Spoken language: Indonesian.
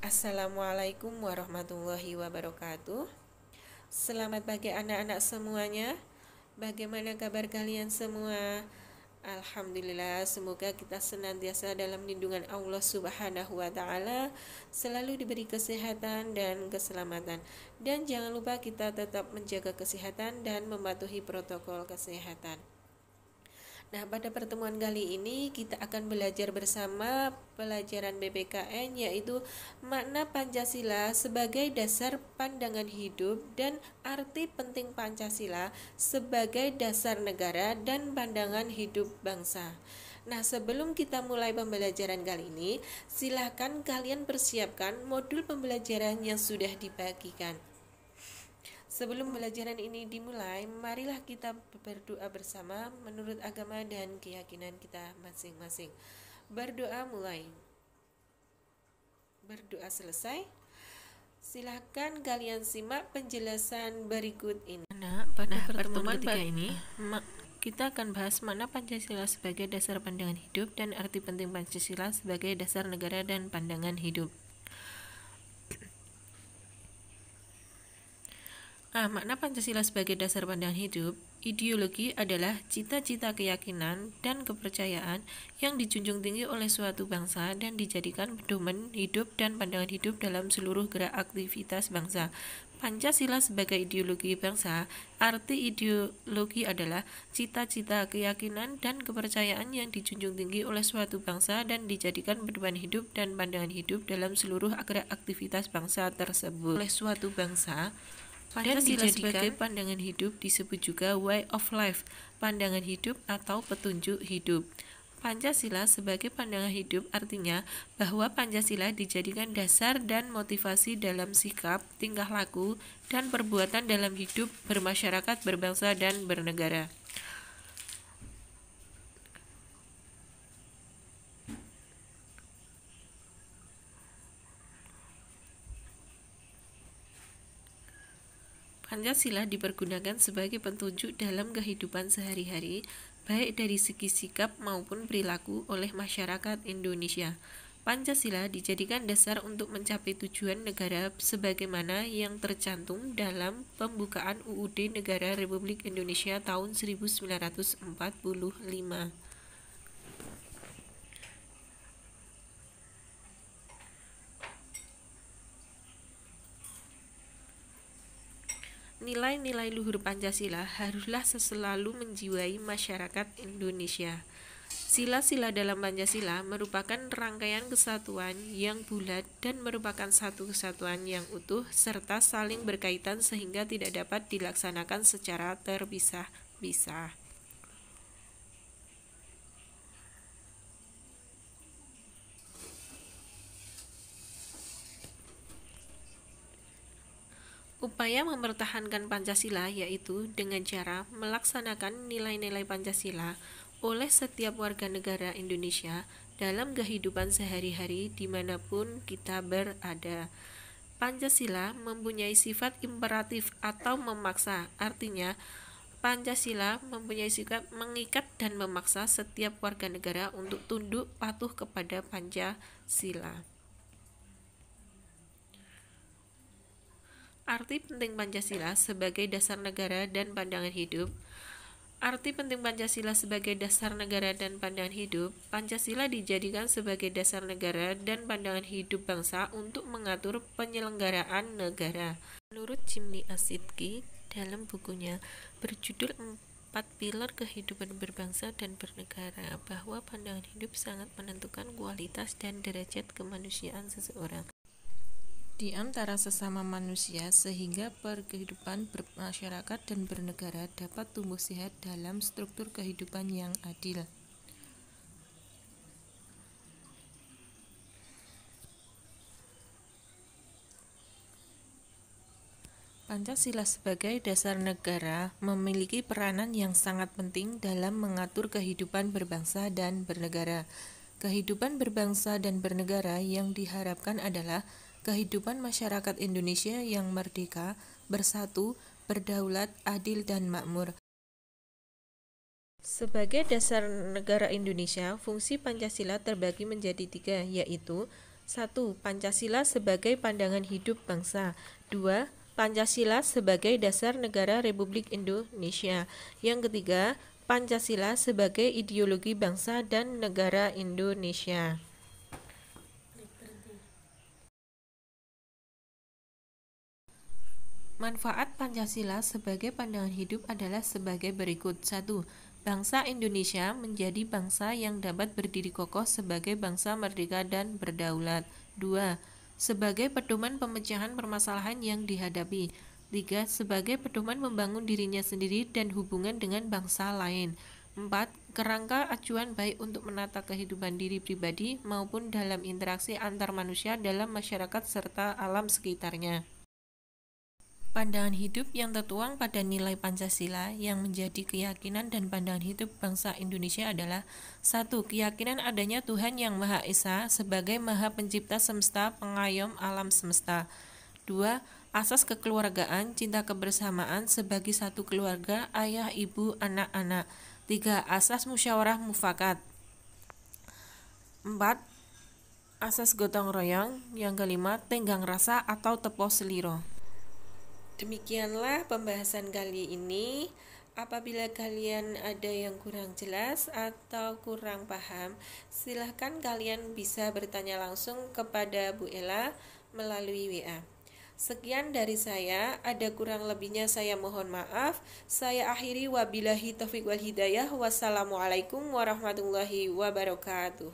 Assalamualaikum warahmatullahi wabarakatuh. Selamat pagi anak-anak semuanya. Bagaimana kabar kalian semua? Alhamdulillah, semoga kita senantiasa dalam lindungan Allah Subhanahu wa taala, selalu diberi kesehatan dan keselamatan. Dan jangan lupa kita tetap menjaga kesehatan dan mematuhi protokol kesehatan. Nah, pada pertemuan kali ini kita akan belajar bersama pelajaran BPKN, yaitu makna Pancasila sebagai dasar pandangan hidup dan arti penting Pancasila sebagai dasar negara dan pandangan hidup bangsa. Nah, sebelum kita mulai pembelajaran kali ini, silakan kalian persiapkan modul pembelajaran yang sudah dibagikan. Sebelum pembelajaran ini dimulai, marilah kita berdoa bersama menurut agama dan keyakinan kita masing-masing. Berdoa mulai. Berdoa selesai. Silahkan kalian simak penjelasan berikut ini. Pada pertemuan ketiga ini, kita akan bahas makna Pancasila sebagai dasar pandangan hidup dan arti penting Pancasila sebagai dasar negara dan pandangan hidup. Makna Pancasila sebagai dasar pandangan hidup, ideologi adalah cita-cita, keyakinan, dan kepercayaan yang dijunjung tinggi oleh suatu bangsa dan dijadikan pedoman hidup dan pandangan hidup dalam seluruh gerak aktivitas bangsa. Pancasila sebagai ideologi bangsa, arti ideologi adalah cita-cita, keyakinan, dan kepercayaan yang dijunjung tinggi oleh suatu bangsa dan dijadikan pedoman hidup dan pandangan hidup dalam seluruh gerak aktivitas bangsa tersebut. Oleh suatu bangsa Pancasila sebagai pandangan hidup disebut juga way of life, pandangan hidup atau petunjuk hidup. Pancasila sebagai pandangan hidup artinya bahwa Pancasila dijadikan dasar dan motivasi dalam sikap, tingkah laku, dan perbuatan dalam hidup bermasyarakat, berbangsa, dan bernegara. Pancasila dipergunakan sebagai petunjuk dalam kehidupan sehari-hari, baik dari segi sikap maupun perilaku oleh masyarakat Indonesia. Pancasila dijadikan dasar untuk mencapai tujuan negara sebagaimana yang tercantum dalam pembukaan UUD Negara Republik Indonesia tahun 1945. Nilai-nilai luhur Pancasila haruslah selalu menjiwai masyarakat Indonesia. Sila-sila dalam Pancasila merupakan rangkaian kesatuan yang bulat dan merupakan satu kesatuan yang utuh serta saling berkaitan sehingga tidak dapat dilaksanakan secara terpisah-pisah. Upaya mempertahankan Pancasila yaitu dengan cara melaksanakan nilai-nilai Pancasila oleh setiap warga negara Indonesia dalam kehidupan sehari-hari dimanapun kita berada. Pancasila mempunyai sifat imperatif atau memaksa, artinya Pancasila mempunyai sifat mengikat dan memaksa setiap warga negara untuk tunduk patuh kepada Pancasila. Arti penting Pancasila sebagai dasar negara dan pandangan hidup. Arti penting Pancasila sebagai dasar negara dan pandangan hidup. Pancasila dijadikan sebagai dasar negara dan pandangan hidup bangsa untuk mengatur penyelenggaraan negara. Menurut Jimny Asidki dalam bukunya berjudul 4 Pilar Kehidupan Berbangsa dan Bernegara, bahwa pandangan hidup sangat menentukan kualitas dan derajat kemanusiaan seseorang di antara sesama manusia sehingga kehidupan bermasyarakat dan bernegara dapat tumbuh sehat dalam struktur kehidupan yang adil. Pancasila sebagai dasar negara memiliki peranan yang sangat penting dalam mengatur kehidupan berbangsa dan bernegara. Kehidupan berbangsa dan bernegara yang diharapkan adalah kehidupan masyarakat Indonesia yang merdeka, bersatu, berdaulat, adil, dan makmur. Sebagai dasar negara Indonesia, fungsi Pancasila terbagi menjadi 3, yaitu 1. Pancasila sebagai pandangan hidup bangsa. 2. Pancasila sebagai dasar negara Republik Indonesia. Yang ketiga, Pancasila sebagai ideologi bangsa dan negara Indonesia. Manfaat Pancasila sebagai pandangan hidup adalah sebagai berikut. 1. Bangsa Indonesia menjadi bangsa yang dapat berdiri kokoh sebagai bangsa merdeka dan berdaulat. 2. Sebagai pedoman pemecahan permasalahan yang dihadapi. 3. Sebagai pedoman membangun dirinya sendiri dan hubungan dengan bangsa lain. 4. Kerangka acuan baik untuk menata kehidupan diri pribadi maupun dalam interaksi antar manusia dalam masyarakat serta alam sekitarnya. Pandangan hidup yang tertuang pada nilai Pancasila yang menjadi keyakinan dan pandangan hidup bangsa Indonesia adalah 1. Keyakinan adanya Tuhan Yang Maha Esa sebagai Maha Pencipta semesta pengayom alam semesta. 2. Asas kekeluargaan, cinta kebersamaan sebagai satu keluarga, ayah, ibu, anak-anak. 3. Asas musyawarah mufakat. 4. Asas gotong royong. Yang kelima, tenggang rasa atau tepo seliro. Demikianlah pembahasan kali ini. Apabila kalian ada yang kurang jelas atau kurang paham, silahkan kalian bisa bertanya langsung kepada Bu Ella melalui WA. Sekian dari saya, ada kurang lebihnya saya mohon maaf. Saya akhiri, wabillahi taufiq wal hidayah. Wassalamualaikum warahmatullahi wabarakatuh.